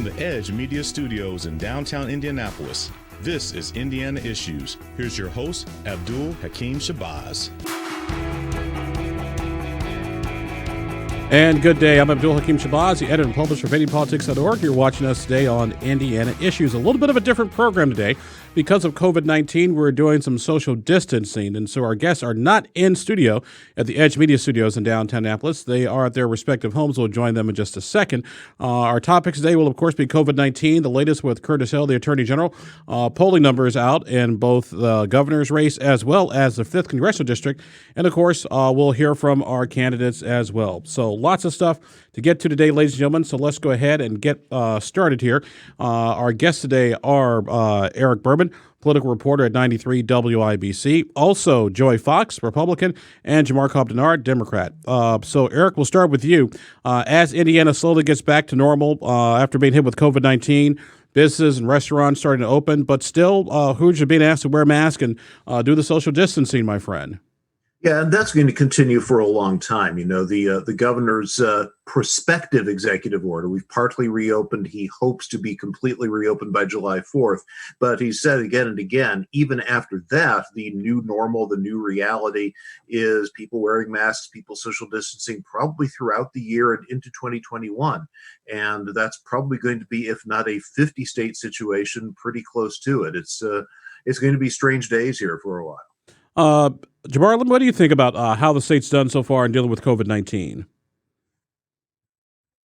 From the Edge Media Studios in downtown Indianapolis, this is Indiana Issues. Here's your host, Abdul-Hakim Shabazz. And good day. I'm Abdul-Hakim Shabazz, the editor and publisher of IndyPolitics.org. You're watching us today on Indiana Issues. A little bit of a different program today. Because of COVID-19, we're doing some social distancing, and so our guests are not in studio at the Edge Media Studios in downtown Indianapolis. They are at their respective homes. We'll join them in just a second. Our topics today will, of course, be COVID-19, the latest with Curtis Hill, the Attorney General. Polling numbers out in both the governor's race as well as the 5th Congressional District. And, of course, we'll hear from our candidates as well. So lots of stuff to get to today, ladies and gentlemen. So let's go ahead and get started here. Our guests today are Eric Berman, political reporter at 93 WIBC. Also, Joy Fox, Republican, and Jamar Cobb-Denard, Democrat. So, Eric, we'll start with you. As Indiana slowly gets back to normal after being hit with COVID-19, businesses and restaurants starting to open, but still, Hoosiers are being asked to wear masks and do the social distancing, my friend. Yeah, and that's going to continue for a long time. You know, the governor's prospective executive order, we've partly reopened. He hopes to be completely reopened by July 4th. But he said again and again, even after that, the new normal, the new reality is people wearing masks, people social distancing probably throughout the year and into 2021. And that's probably going to be, if not a 50-state situation, pretty close to it. It's going to be strange days here for a while. Jamar, what do you think about how the state's done so far in dealing with COVID-19?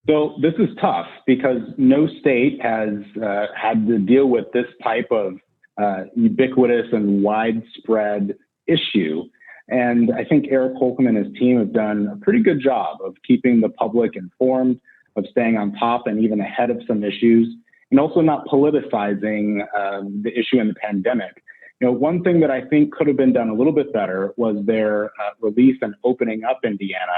So this is tough because no state has had to deal with this type of ubiquitous and widespread issue. And I think Eric Holcomb and his team have done a pretty good job of keeping the public informed, of staying on top and even ahead of some issues, and also not politicizing the issue in the pandemic. You know, one thing that I think could have been done a little bit better was their release and opening up Indiana.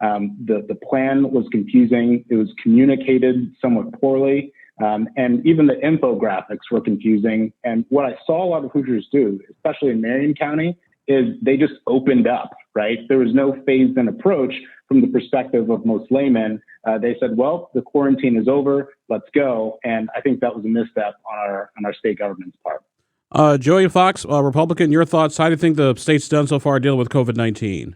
The plan was confusing. It was communicated somewhat poorly. And even the infographics were confusing. And what I saw a lot of Hoosiers do, especially in Marion County, is they just opened up, right? There was no phased-in approach from the perspective of most laymen. They said, well, the quarantine is over, let's go. And I think that was a misstep on our state government's part. Joey Fox, Republican, your thoughts? How do you think the state's done so far dealing with COVID-19?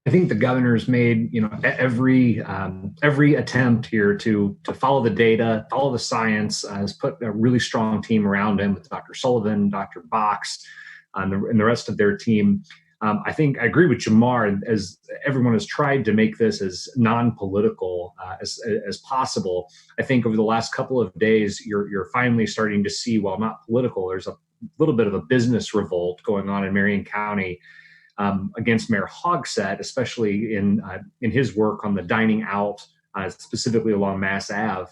I think the governor's made, every attempt here to follow the data, follow the science, has put a really strong team around him with Dr. Sullivan, Dr. Box, and the rest of their team. I think I agree with Jamar, as everyone has tried to make this as non-political as possible. I think over the last couple of days, you're finally starting to see, while not political, there's a little bit of a business revolt going on in Marion County against Mayor Hogsett, especially in his work on the dining out, specifically along Mass Ave,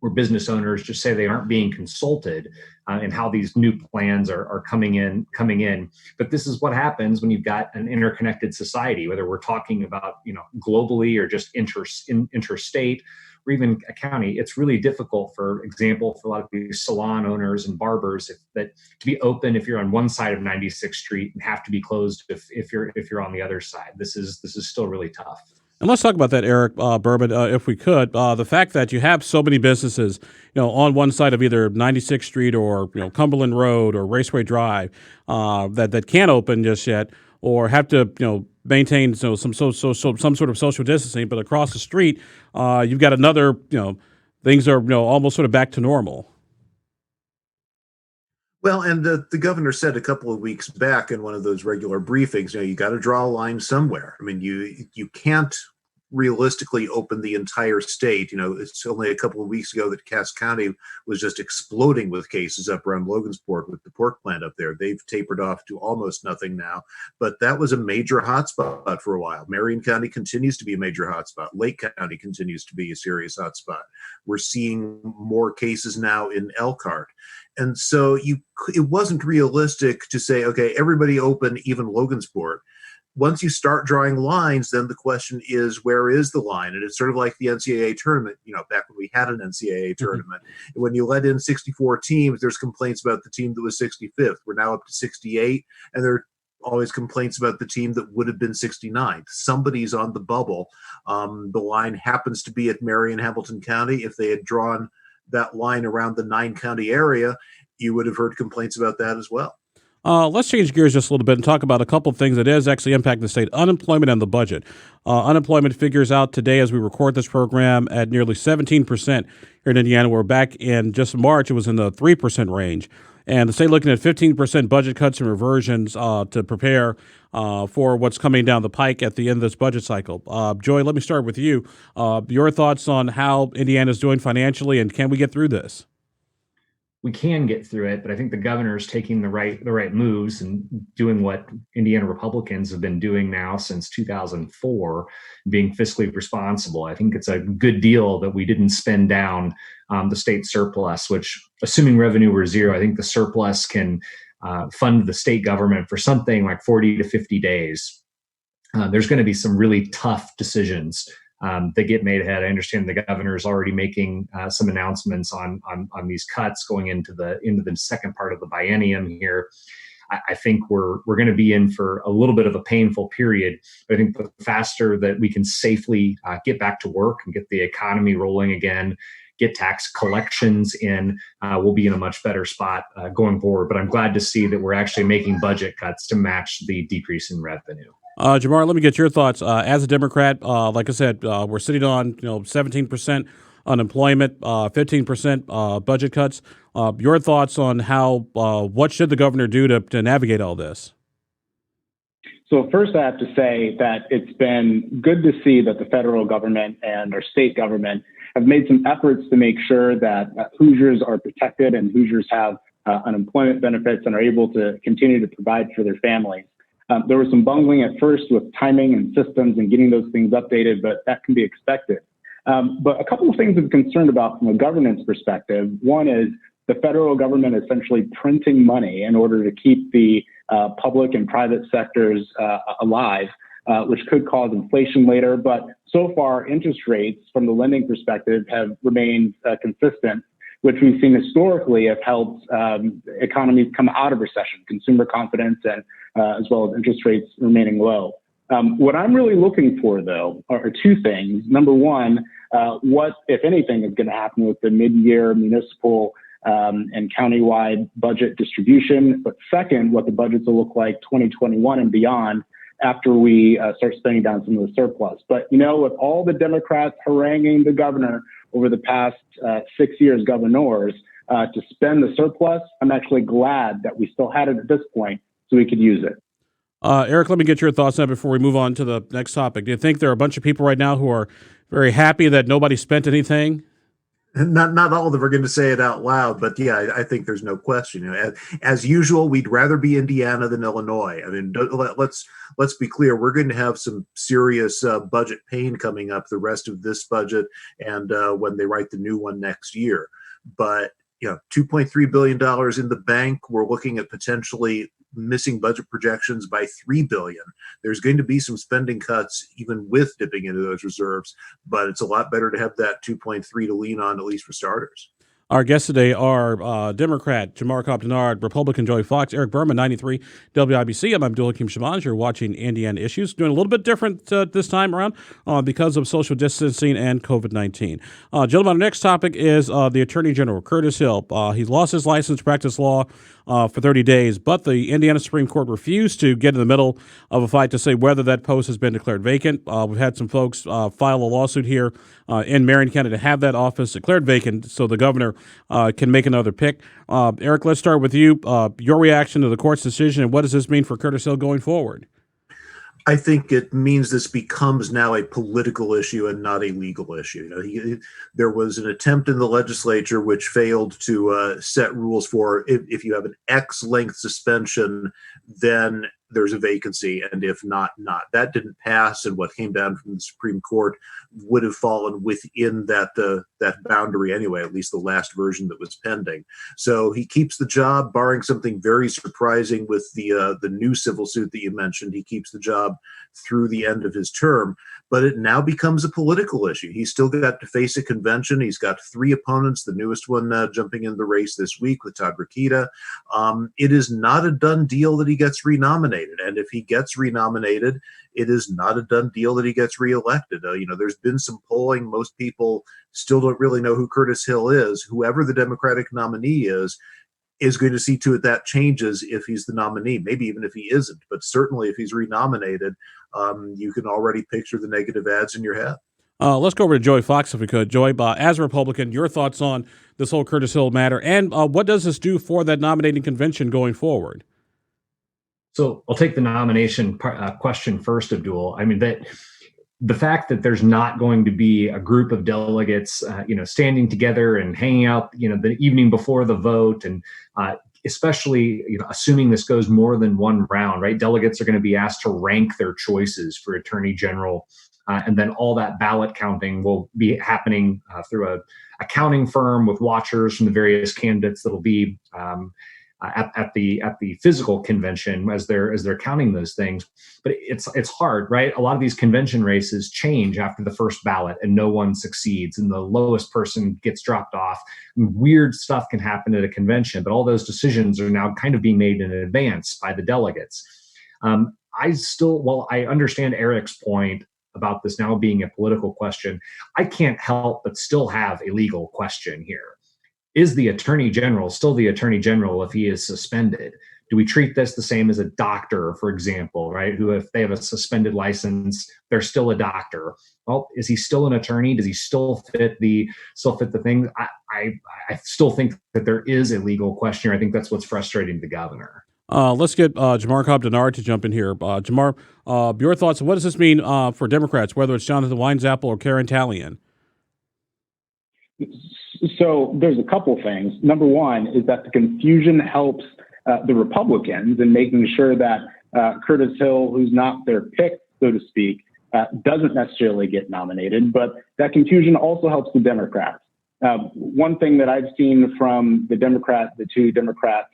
where business owners just say they aren't being consulted and how these new plans are coming in. But this is what happens when you've got an interconnected society, whether we're talking about, globally or just interstate or even a county. It's really difficult, for example, for a lot of these salon owners and barbers to be open if you're on one side of 96th Street and have to be closed if you're on the other side. This is still really tough. And let's talk about that, Eric Berman, if we could. The fact that you have so many businesses, on one side of either 96th Street or Cumberland Road or Raceway Drive that can't open just yet, or have to maintain some sort of social distancing. But across the street, you've got another things are almost sort of back to normal. Well, and the governor said a couple of weeks back in one of those regular briefings, you got to draw a line somewhere. I mean, you can't realistically open the entire state. It's only a couple of weeks ago that Cass County was just exploding with cases up around Logansport with the pork plant up there. They've tapered off to almost nothing now, but that was a major hotspot for a while. Marion County continues to be a major hotspot. Lake County continues to be a serious hotspot. We're seeing more cases now in Elkhart. And so it wasn't realistic to say, okay, everybody open, even Logansport. Once you start drawing lines, then the question is, where is the line? And it's sort of like the NCAA tournament, back when we had an NCAA tournament. Mm-hmm. When you let in 64 teams, there's complaints about the team that was 65th. We're now up to 68, and there are always complaints about the team that would have been 69th. Somebody's on the bubble. The line happens to be at Marion, Hamilton County. If they had drawn that line around the 9-county area, you would have heard complaints about that as well. Let's change gears just a little bit and talk about a couple of things that is actually impacting the state: unemployment and the budget. Unemployment figures out today as we record this program at nearly 17% here in Indiana. We're back in just March; it was in the 3% range. And the state looking at 15% budget cuts and reversions to prepare for what's coming down the pike at the end of this budget cycle. Joy, let me start with you. Your thoughts on how Indiana is doing financially, and can we get through this? We can get through it, but I think the governor's taking the right moves and doing what Indiana Republicans have been doing now since 2004, being fiscally responsible. I think it's a good deal that we didn't spend down the state surplus, which, assuming revenue were zero, I think the surplus can fund the state government for something like 40 to 50 days. There's going to be some really tough decisions that get made ahead. I understand the governor is already making some announcements on these cuts going into the second part of the biennium here. I think we're going to be in for a little bit of a painful period. But I think the faster that we can safely get back to work and get the economy rolling again, get tax collections in, we'll be in a much better spot going forward. But I'm glad to see that we're actually making budget cuts to match the decrease in revenue. Jamar, let me get your thoughts. As a Democrat, like I said, we're sitting on 17% unemployment, 15% budget cuts. Your thoughts on how what should the governor do to navigate all this? So first, I have to say that it's been good to see that the federal government and our state government have made some efforts to make sure that Hoosiers are protected and Hoosiers have unemployment benefits and are able to continue to provide for their families. There was some bungling at first with timing and systems and getting those things updated, but that can be expected. But a couple of things I'm concerned about from a governance perspective. One is the federal government essentially printing money in order to keep the public and private sectors alive, which could cause inflation later. But so far, interest rates from the lending perspective have remained consistent, which we've seen historically have helped economies come out of recession, consumer confidence, and as well as interest rates remaining low. What I'm really looking for, though, are two things. Number one, what, if anything, is going to happen with the mid-year municipal and countywide budget distribution. But second, what the budgets will look like 2021 and beyond after we start spending down some of the surplus. But, with all the Democrats haranguing the governor over the past 6 years, governors, to spend the surplus, I'm actually glad that we still had it at this point so we could use it. Eric, let me get your thoughts now before we move on to the next topic. Do you think there are a bunch of people right now who are very happy that nobody spent anything? Not all of them are going to say it out loud, but yeah, I think there's no question. As usual, we'd rather be Indiana than Illinois. I mean, let's be clear. We're going to have some serious budget pain coming up the rest of this budget and when they write the new one next year. But $2.3 billion in the bank. We're looking at potentially missing budget projections by $3 billion. There's going to be some spending cuts even with dipping into those reserves, but it's a lot better to have that 2.3 to lean on, at least for starters. Our guests today are Democrat Jamar Cobb-Denard, Republican Joey Fox, Eric Berman, 93 WIBC. I'm Abdul-Hakim. You're watching Indiana Issues, doing a little bit different this time around because of social distancing and COVID-19. Gentlemen, our next topic is the Attorney General, Curtis Hill. He's lost his license to practice law for 30 days, but the Indiana Supreme Court refused to get in the middle of a fight to say whether that post has been declared vacant. We've had some folks file a lawsuit here in Marion County to have that office declared vacant so the governor can make another pick. Eric, let's start with you. Your reaction to the court's decision, and what does this mean for Curtis Hill going forward? I think it means this becomes now a political issue and not a legal issue. There was an attempt in the legislature which failed to set rules for if you have an X length suspension, then there's a vacancy, and if not. That didn't pass, and what came down from the Supreme Court would have fallen within that boundary anyway, at least the last version that was pending. So he keeps the job, barring something very surprising with the new civil suit that you mentioned. He keeps the job through the end of his term, but it now becomes a political issue. He's still got to face a convention. He's got 3 opponents, the newest one jumping in the race this week with Todd Rokita. It is not a done deal that he gets renominated. And if he gets renominated, it is not a done deal that he gets reelected. There's been some polling. Most people still don't really know who Curtis Hill is. Whoever the Democratic nominee is going to see to it that changes if he's the nominee, maybe even if he isn't. But certainly if he's renominated, you can already picture the negative ads in your head. Let's go over to Joey Fox, if we could. Joey, as a Republican, your thoughts on this whole Curtis Hill matter, and what does this do for that nominating convention going forward? So I'll take the nomination question first, Abdul. I mean, that the fact that there's not going to be a group of delegates, standing together and hanging out, the evening before the vote, and especially, assuming this goes more than one round, right? Delegates are going to be asked to rank their choices for Attorney General. And then all that ballot counting will be happening through a counting firm with watchers from the various candidates that'll be at the physical convention as they're counting those things. But it's hard, right? A lot of these convention races change after the first ballot, and no one succeeds, and the lowest person gets dropped off. Weird stuff can happen at a convention, but all those decisions are now kind of being made in advance by the delegates. While I understand Eric's point about this now being a political question, I can't help but still have a legal question here. Is the Attorney General still the Attorney General if he is suspended? Do we treat this the same as a doctor, for example, right? Who, if they have a suspended license, they're still a doctor. Well, is he still an attorney? Does he still fit the thing? I still think that there is a legal question here. I think that's what's frustrating the governor. Let's get Jamar Cobb-Denard to jump in here. Jamar, your thoughts. What does this mean for Democrats, whether it's Jonathan Weinzappel or Karen Tallien? So there's a couple things. Number one is that the confusion helps the Republicans in making sure that Curtis Hill, who's not their pick, so to speak, doesn't necessarily get nominated. But that confusion also helps the Democrats. One thing that I've seen from the two Democrats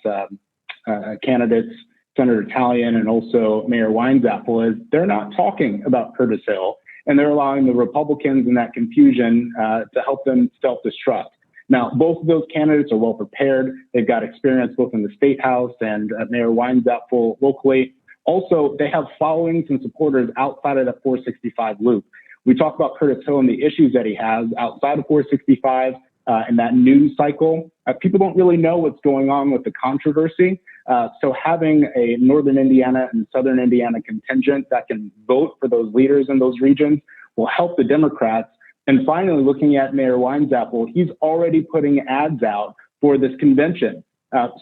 candidates, Senator Tallien and also Mayor Weinzappel, is they're not talking about Curtis Hill, and they're allowing the Republicans in that confusion to help them self-destruct. Now, both of those candidates are well prepared. They've got experience both in the State House and Mayor Weinzappel locally. Also, they have followings and supporters outside of the 465 loop. We talk about Curtis Hill and the issues that he has outside of 465 and that news cycle. People don't really know what's going on with the controversy. So having a Northern Indiana and Southern Indiana contingent that can vote for those leaders in those regions will help the Democrats. And finally, looking at Mayor Weinzappel, he's already putting ads out for this convention.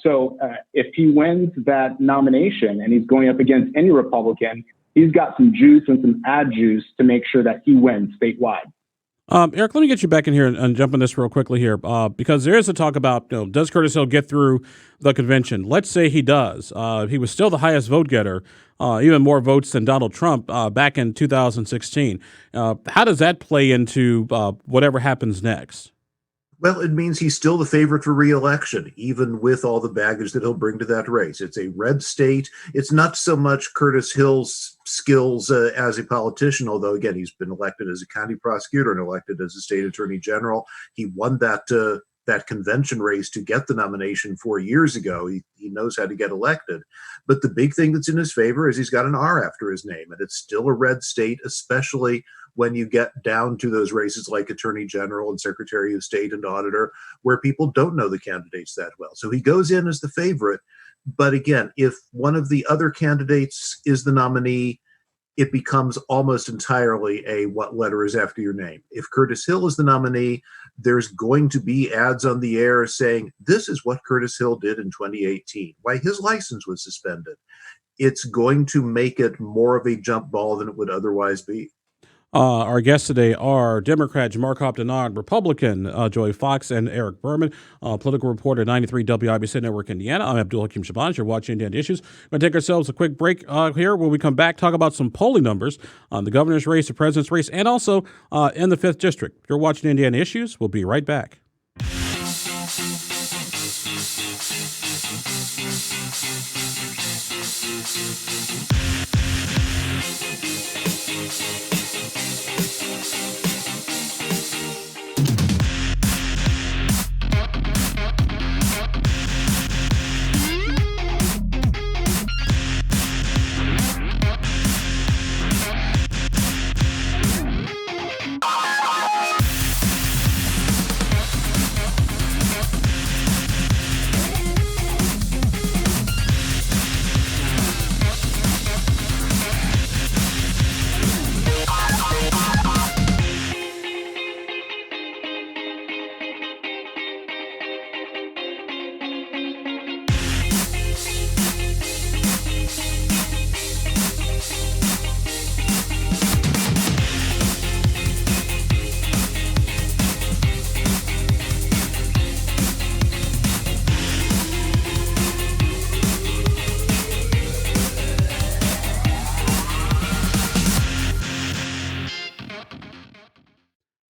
So if he wins that nomination and he's going up against any Republican, he's got some juice and some ad juice to make sure that he wins statewide. Eric, let me get you back in here and jump on this real quickly here, because there is a talk about, does Curtis Hill get through the convention? Let's say he does. He was still the highest vote getter, even more votes than Donald Trump back in 2016. How does that play into whatever happens next? Well, it means he's still the favorite for re-election, even with all the baggage that he'll bring to that race. It's a red state. It's not so much Curtis Hill's skills as a politician, although, again, he's been elected as a county prosecutor and elected as a state attorney general. He won that convention race to get the nomination 4 years ago. He knows how to get elected. But the big thing that's in his favor is he's got an R after his name, and it's still a red state, especially when you get down to those races like Attorney General and Secretary of State and Auditor, where people don't know the candidates that well. So he goes in as the favorite. But again, if one of the other candidates is the nominee, it becomes almost entirely a what letter is after your name. If Curtis Hill is the nominee, there's going to be ads on the air saying, this is what Curtis Hill did in 2018, why his license was suspended. It's going to make it more of a jump ball than it would otherwise be. Our guests today are Democrat Jamar Cobb-Denard, Republican Joey Fox, and Eric Berman, political reporter at 93 WIBC Network, Indiana. I'm Abdul-Hakim Shaban. You're watching Indiana Issues. We're going to take ourselves a quick break here. When we come back, talk about some polling numbers on the governor's race, the president's race, and also in the 5th District. You're watching Indiana Issues. We'll be right back.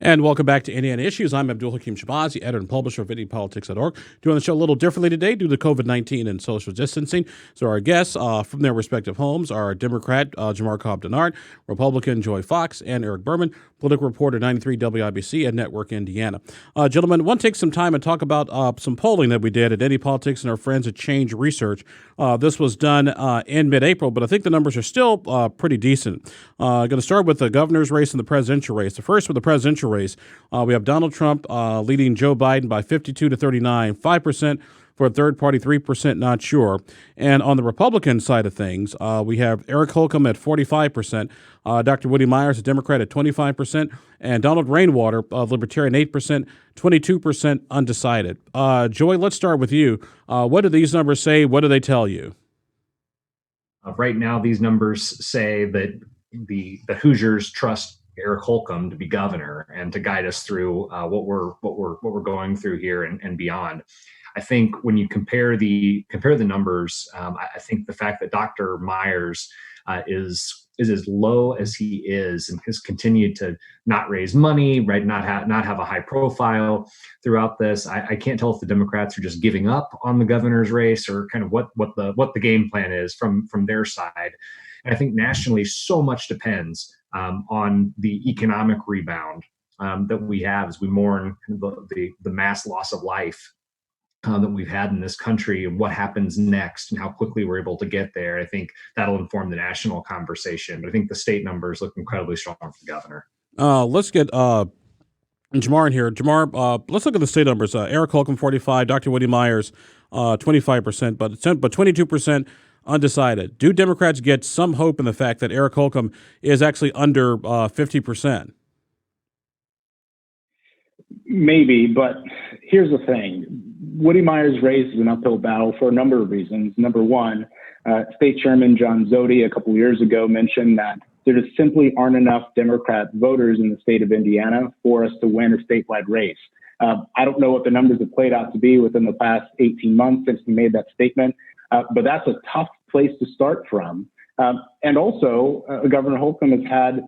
And welcome back to Indiana Issues. I'm Abdul-Hakim, editor and publisher of IndyPolitics.org. Doing the show a little differently today due to COVID-19 and social distancing. So our guests from their respective homes are Democrat Jamar Cobb-Denard, Republican Joy Fox, and Eric Berman, political reporter 93 WIBC and Network Indiana. Gentlemen, I want to take some time and talk about some polling that we did at Indy Politics and our friends at Change Research. This was done in mid-April, but I think the numbers are still pretty decent. Going to start with the governor's race and the presidential race. The first with the presidential race, we have Donald Trump leading Joe Biden by 52 to 39, 5% for a third party, 3% not sure. And on the Republican side of things, we have Eric Holcomb at 45%, Dr. Woody Myers, a Democrat, at 25%, and Donald Rainwater, Libertarian, 8%, 22% undecided. Joy, let's start with you. What do these numbers say? What do they tell you? Right now, these numbers say that the Hoosiers trust Eric Holcomb to be governor and to guide us through what we're going through here and beyond. I think when you compare the numbers, I think the fact that Dr. Myers is as low as he is and has continued to not raise money, right? Not have a high profile throughout this. I can't tell if the Democrats are just giving up on the governor's race or kind of what the game plan is from their side. And I think nationally, so much depends on the economic rebound that we have as we mourn the mass loss of life that we've had in this country and what happens next and how quickly we're able to get there. I think that'll inform the national conversation. But I think the state numbers look incredibly strong for the governor. Let's get Jamar in here. Jamar, let's look at the state numbers. Eric Holcomb, 45, Dr. Woody Myers, 25%, but 22% undecided. Do Democrats get some hope in the fact that Eric Holcomb is actually under 50%? Maybe, but here's the thing. Woody Myers' race is an uphill battle for a number of reasons. Number one, State Chairman John Zodi a couple of years ago mentioned that there just simply aren't enough Democrat voters in the state of Indiana for us to win a statewide race. I don't know what the numbers have played out to be within the past 18 months since he made that statement, but that's a tough place to start from. And also, Governor Holcomb has had,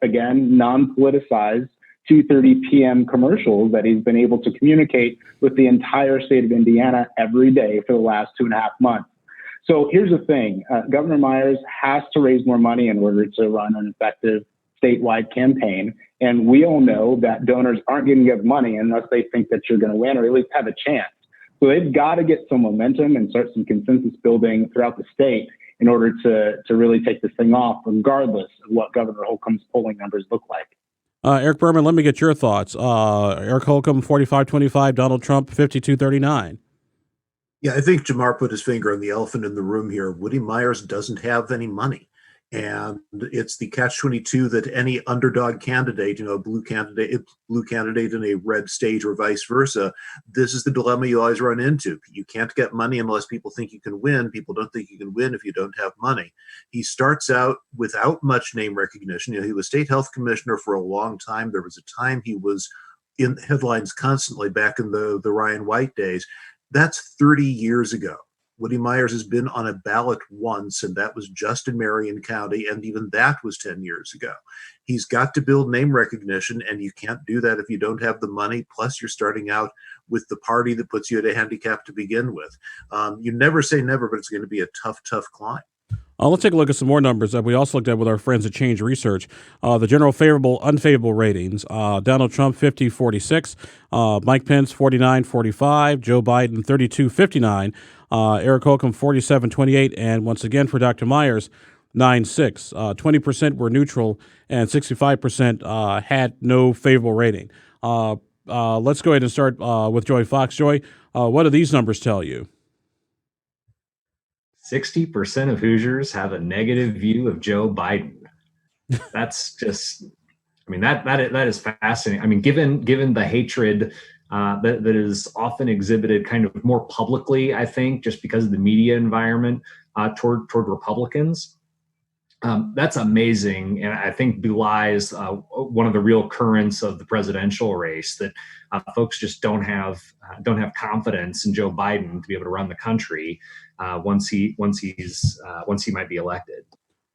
again, non-politicized 2:30 p.m. commercials that he's been able to communicate with the entire state of Indiana every day for the last 2.5 months. So here's the thing. Governor Myers has to raise more money in order to run an effective statewide campaign. And we all know that donors aren't going to give money unless they think that you're going to win or at least have a chance. So they've got to get some momentum and start some consensus building throughout the state in order to really take this thing off, regardless of what Governor Holcomb's polling numbers look like. Eric Berman, let me get your thoughts. Eric Holcomb, 45-25, Donald Trump, 52-39. Yeah, I think Jamar put his finger on the elephant in the room here. Woody Myers doesn't have any money. And it's the catch-22 that any underdog candidate, a blue candidate in a red state or vice versa, this is the dilemma you always run into. You can't get money unless people think you can win. People don't think you can win if you don't have money. He starts out without much name recognition. He was state health commissioner for a long time. There was a time he was in headlines constantly back in the Ryan White days. That's 30 years ago. Woody Myers has been on a ballot once, and that was just in Marion County, and even that was 10 years ago. He's got to build name recognition, and you can't do that if you don't have the money, plus you're starting out with the party that puts you at a handicap to begin with. You never say never, but it's going to be a tough climb. Let's take a look at some more numbers that we also looked at with our friends at Change Research. The general favorable, unfavorable ratings. Donald Trump, 50-46. Mike Pence, 49-45. Joe Biden, 32-59. Eric Holcomb, 47-28. And once again, for Dr. Myers, 9-6. 20% were neutral, and 65% had no favorable rating. Let's go ahead and start with Joy Fox. Joy, what do these numbers tell you? 60% of Hoosiers have a negative view of Joe Biden. That's just, that is fascinating. Given the hatred that is often exhibited kind of more publicly, I think, just because of the media environment toward Republicans, that's amazing. And I think belies one of the real currents of the presidential race, that folks just don't have confidence in Joe Biden to be able to run the country once he might be elected.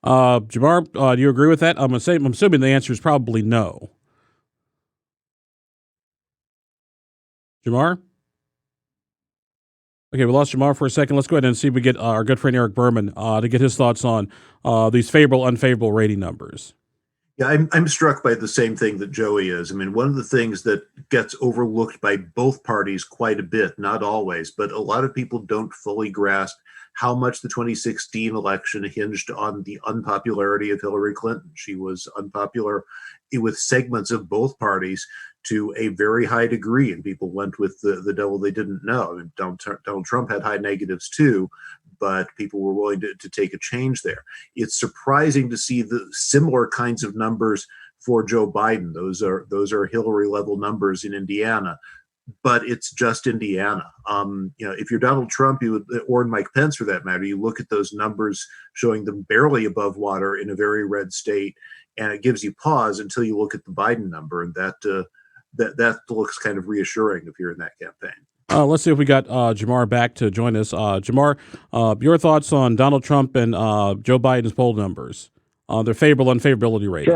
Jamar, do you agree with that? I'm assuming the answer is probably no. Jamar? Okay, we lost Jamar for a second. Let's go ahead and see if we get our good friend Eric Berman to get his thoughts on these favorable, unfavorable rating numbers. Yeah, I'm struck by the same thing that Joey is. I mean, one of the things that gets overlooked by both parties quite a bit, not always, but a lot of people don't fully grasp how much the 2016 election hinged on the unpopularity of Hillary Clinton. She was unpopular with segments of both parties to a very high degree, and people went with the devil they didn't know. I mean, Donald Trump had high negatives too, but people were willing to take a change there. It's surprising to see the similar kinds of numbers for Joe Biden. Those are Hillary level numbers in Indiana, but it's just Indiana. If you're Donald Trump, or Mike Pence for that matter, you look at those numbers showing them barely above water in a very red state, and it gives you pause until you look at the Biden number, and that looks kind of reassuring if you're in that campaign. Let's see if we got Jamar back to join us. Jamar, your thoughts on Donald Trump and Joe Biden's poll numbers, their favorable unfavorability ratings?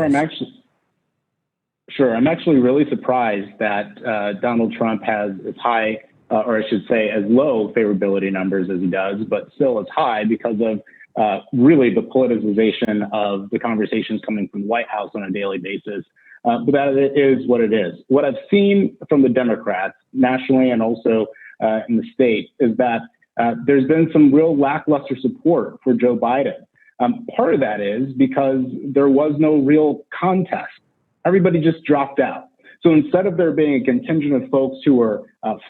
I'm actually really surprised that Donald Trump has as high, or I should say as low favorability numbers as he does, but still as high because of really the politicization of the conversations coming from the White House on a daily basis. But that is what it is. What I've seen from the Democrats nationally and also in the state is that there's been some real lackluster support for Joe Biden. Part of that is because there was no real contest. Everybody just dropped out. So instead of there being a contingent of folks who were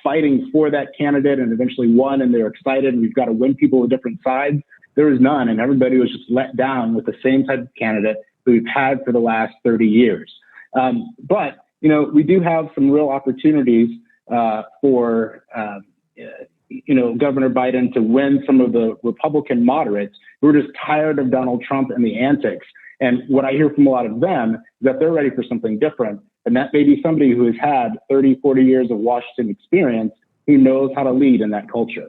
fighting for that candidate and eventually won and they're excited and we've got to win people with different sides, there was none, and everybody was just let down with the same type of candidate that we've had for the last 30 years. But we do have some real opportunities for Governor Biden to win some of the Republican moderates who are just tired of Donald Trump and the antics. And what I hear from a lot of them is that they're ready for something different. And that may be somebody who has had 30, 40 years of Washington experience who knows how to lead in that culture.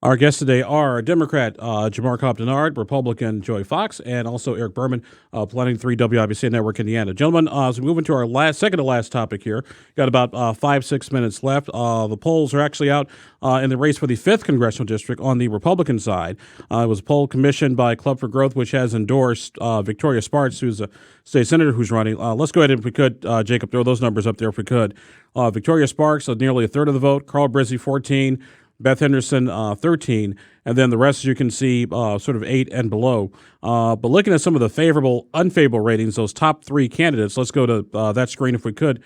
Our guests today are Democrat Jamar Cobb-Denard, Republican Joey Fox, and also Eric Berman, Planning 3 WIBC Network Indiana. Gentlemen, as we move into our second to last topic here, got about 5-6 minutes left. The polls are actually out in the race for the 5th Congressional District on the Republican side. It was a poll commissioned by Club for Growth, which has endorsed Victoria Spartz, who's a state senator who's running. Let's go ahead and, if we could, Jacob, throw those numbers up there if we could. Victoria Spartz, nearly a third of the vote. Carl Brizzi, 14. Beth Henderson, 13, and then the rest, as you can see, sort of 8 and below. But looking at some of the favorable, unfavorable ratings, those top 3 candidates, let's go to that screen if we could,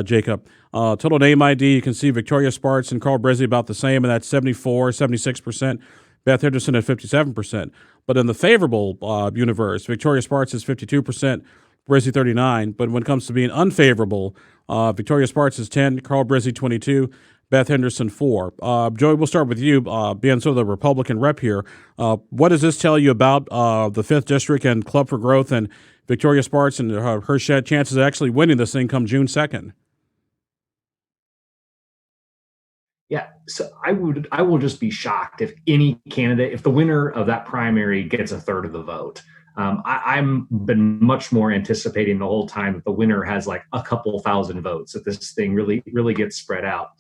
Jacob. Total name ID, you can see Victoria Spartz and Carl Brizzi about the same, and that's 74, 76%. Beth Henderson at 57%. But in the favorable universe, Victoria Spartz is 52%, Brizzi 39. But when it comes to being unfavorable, Victoria Spartz is 10, Carl Brizzi 22, Beth Henderson 4. Joey, we'll start with you, being sort of the Republican rep here. What does this tell you about the 5th District and Club for Growth and Victoria Spartz and her chances of actually winning this thing come June 2nd? Yeah, so I will just be shocked if any candidate, if the winner of that primary gets a third of the vote. I'm been much more anticipating the whole time that the winner has like a couple thousand votes, that this thing really gets spread out.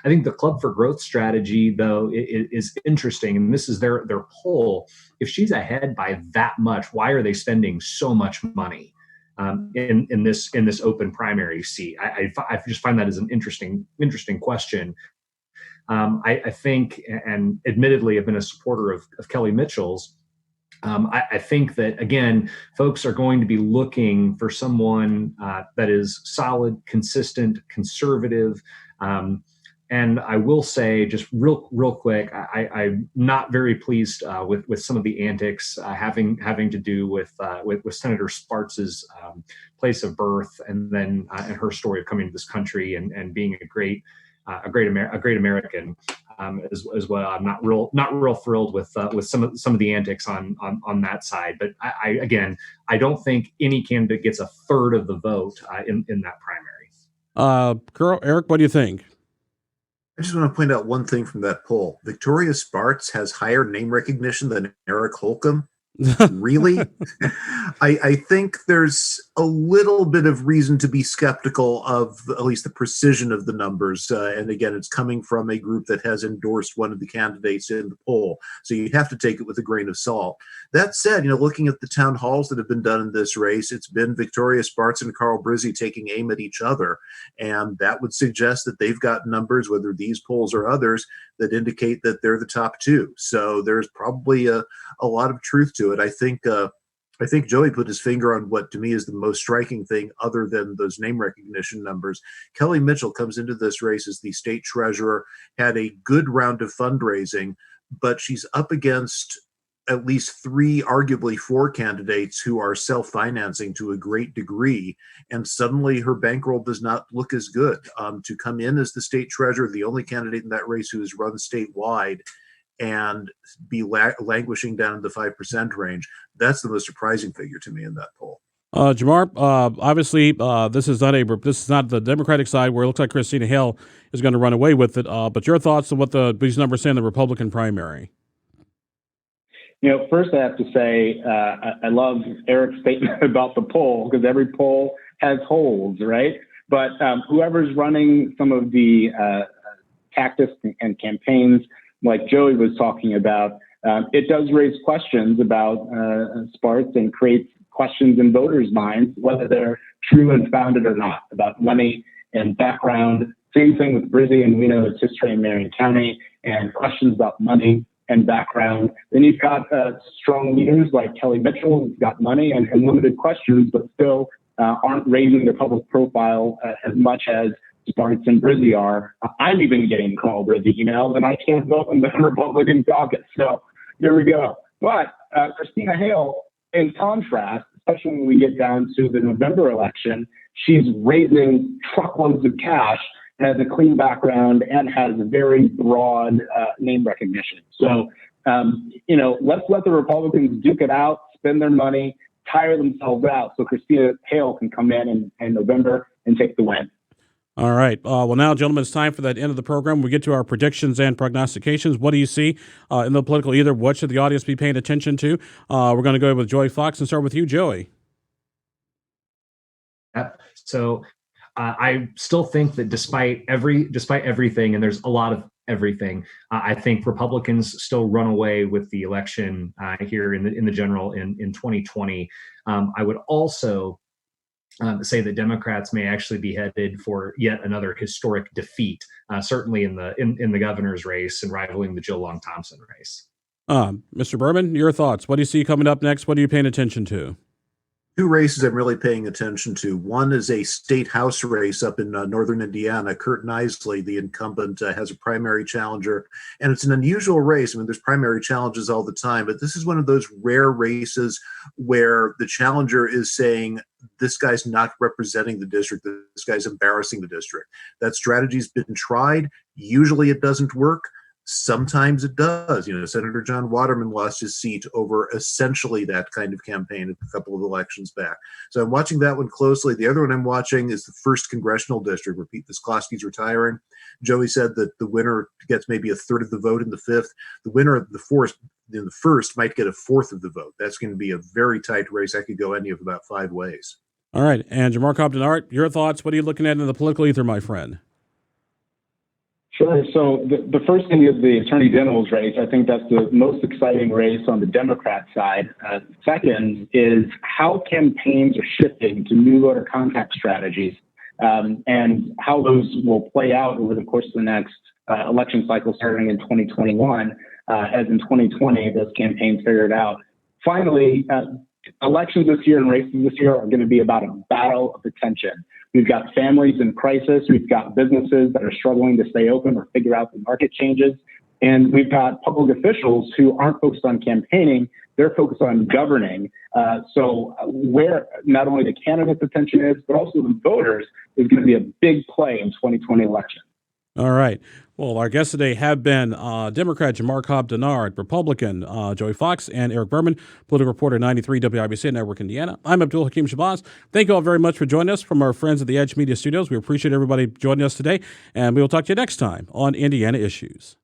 I think the Club for Growth strategy, though, is interesting, and this is their poll. If she's ahead by that much, why are they spending so much money in this open primary seat? I just find that as an interesting question. I think, and admittedly, I've been a supporter of Kelly Mitchell's. I think that, again, folks are going to be looking for someone that is solid, consistent, conservative. And I will say, just real quick, I'm not very pleased with some of the antics having to do with Senator Spartz's place of birth, and then and her story of coming to this country and being a great American as well. I'm not real thrilled with some of the antics on that side. But I don't think any candidate gets a third of the vote in that primary. Eric, what do you think? I just want to point out one thing from that poll. Victoria Spartz has higher name recognition than Eric Holcomb Really? I think there's a little bit of reason to be skeptical of at least the precision of the numbers. And again, it's coming from a group that has endorsed one of the candidates in the poll. So you have to take it with a grain of salt. That said, looking at the town halls that have been done in this race, it's been Victoria Spartz and Carl Brizzi taking aim at each other. And that would suggest that they've got numbers, whether these polls or others, that indicate that they're the top two. So there's probably a lot of truth to it. I think Joey put his finger on what to me is the most striking thing other than those name recognition numbers. Kelly Mitchell comes into this race as the state treasurer, had a good round of fundraising, but she's up against at least three, arguably four candidates who are self-financing to a great degree, and suddenly her bankroll does not look as good. To come in as the state treasurer, the only candidate in that race who has run statewide, and be languishing down in the 5% range, that's the most surprising figure to me in that poll. Jamar, obviously, this is not the Democratic side where it looks like Christina Hale is going to run away with it. But your thoughts on what these numbers say in the Republican primary? First I have to say I love Eric's statement about the poll, because every poll has holes, right? But whoever's running some of the tactics and campaigns, like Joey was talking about, it does raise questions about Spartz and creates questions in voters' minds, whether they're true and founded or not, about money and background. Same thing with Brizzi, and we know its history in Marion County, and questions about money and background. Then you've got strong leaders like Kelly Mitchell, who's got money and limited questions, but still aren't raising their public profile as much as Spartz and Brizzi are. I'm even getting Carl Brizzi emails, and I can't vote in the Republican caucus. So here we go. But Christina Hale, in contrast, especially when we get down to the November election, she's raising truckloads of cash, has a clean background, and has a very broad name recognition. So, let's let the Republicans duke it out, spend their money, tire themselves out, so Christina Hale can come in November and take the win. All right. Well, now, gentlemen, it's time for that end of the program. We get to our predictions and prognostications. What do you see in the political either? What should the audience be paying attention to? We're going to go with Joey Fox and start with you, Joey. So I still think that despite everything, and there's a lot of everything, I think Republicans still run away with the election here in the general in 2020. I would also say that Democrats may actually be headed for yet another historic defeat, certainly in the governor's race and rivaling the Jill Long Thompson race. Mr. Berman, your thoughts? What do you see coming up next? What are you paying attention to? Two races I'm really paying attention to. One is a state house race up in northern Indiana. Kurt Knisley, the incumbent, has a primary challenger, and it's an unusual race. I mean, there's primary challenges all the time, but this is one of those rare races where the challenger is saying, this guy's not representing the district, this guy's embarrassing the district. That strategy's been tried. Usually it doesn't work. Sometimes it does. Senator John Waterman lost his seat over essentially that kind of campaign a couple of elections back. So I'm watching that one closely. The other one I'm watching is the 1st Congressional District, where Pete Visclosky's retiring. Joey said that the winner gets maybe a third of the vote in the 5th. The winner of the 1st might get a fourth of the vote. That's going to be a very tight race. That could go any of about 5 ways. All right. And Jamar Cobb-Denard, your thoughts? What are you looking at in the political ether, my friend? Sure. So the first thing is the Attorney General's race. I think that's the most exciting race on the Democrat side. Second is how campaigns are shifting to new voter contact strategies, and how those will play out over the course of the next election cycle starting in 2021, as in 2020, those campaigns figured out. Finally, elections this year and races this year are going to be about a battle of attention. We've got families in crisis. We've got businesses that are struggling to stay open or figure out the market changes. And we've got public officials who aren't focused on campaigning, they're focused on governing. So where not only the candidate's attention is, but also the voters is going to be a big play in 2020 election. All right. Well, our guests today have been Democrat Jamar Cobb-Denard, Republican Joey Fox, and Eric Berman, political reporter 93 WIBC Network Indiana. I'm Abdul-Hakim Shabazz. Thank you all very much for joining us from our friends at the Edge Media Studios. We appreciate everybody joining us today, and we will talk to you next time on Indiana Issues.